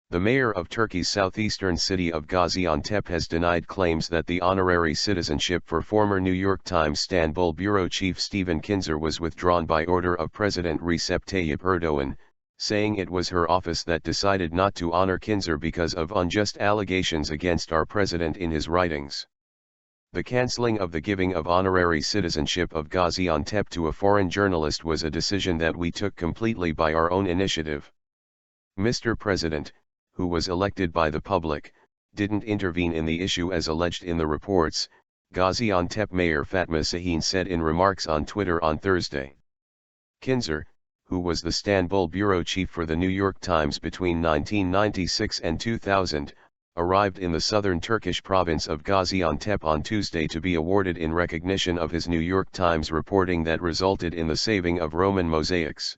The mayor of Turkey's southeastern city of Gaziantep has denied claims that the honorary citizenship for former New York Times İstanbul bureau chief Stephen Kinzer was withdrawn by order of President Recep Tayyip Erdoğan, saying it was her office that decided not to honor Kinzer because of unjust allegations against our president in his writings. The cancelling of the giving of honorary citizenship of Gaziantep to a foreign journalist was a decision that we took completely by our own initiative. Mr. President, who was elected by the public, didn't intervene in the issue as alleged in the reports, Gaziantep Mayor Fatma Şahin said in remarks on Twitter on Thursday. Kinzer, who was the Istanbul bureau chief for the New York Times between 1996 and 2000, arrived in the southern Turkish province of Gaziantep on Tuesday to be awarded in recognition of his New York Times reporting that resulted in the saving of Roman mosaics.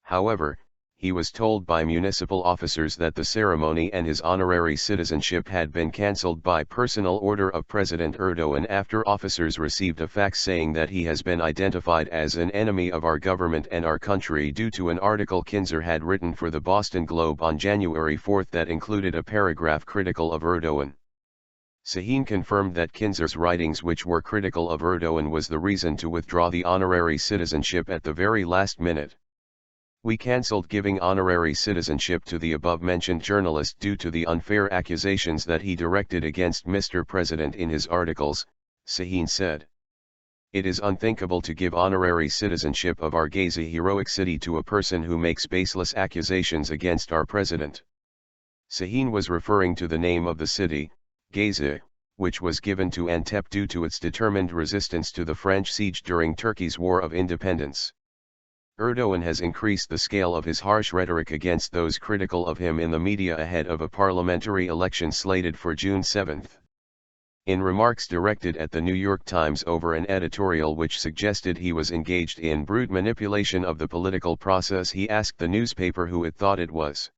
However, he was told by municipal officers that the ceremony and his honorary citizenship had been cancelled by personal order of President Erdoğan after officers received a fax saying that he has been identified as an enemy of our government and our country due to an article Kinzer had written for the Boston Globe on January 4 that included a paragraph critical of Erdoğan. Şahin confirmed that Kinzer's writings which were critical of Erdoğan was the reason to withdraw the honorary citizenship at the very last minute. We cancelled giving honorary citizenship to the above-mentioned journalist due to the unfair accusations that he directed against Mr. President in his articles, Şahin said. It is unthinkable to give honorary citizenship of our Gazi heroic city to a person who makes baseless accusations against our president. Şahin was referring to the name of the city, Gazi, which was given to Antep due to its determined resistance to the French siege during Turkey's War of Independence. Erdoğan has increased the scale of his harsh rhetoric against those critical of him in the media ahead of a parliamentary election slated for June 7. In remarks directed at the New York Times over an editorial which suggested he was engaged in brute manipulation of the political process, he asked the newspaper who it thought it was.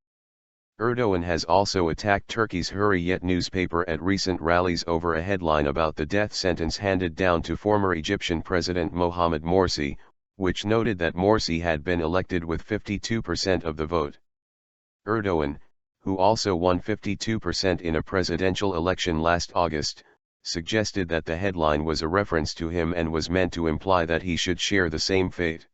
Erdoğan has also attacked Turkey's Hürriyet newspaper at recent rallies over a headline about the death sentence handed down to former Egyptian President Mohamed Morsi, which noted that Morsi had been elected with 52% of the vote. Erdoğan, who also won 52% in a presidential election last August, suggested that the headline was a reference to him and was meant to imply that he should share the same fate.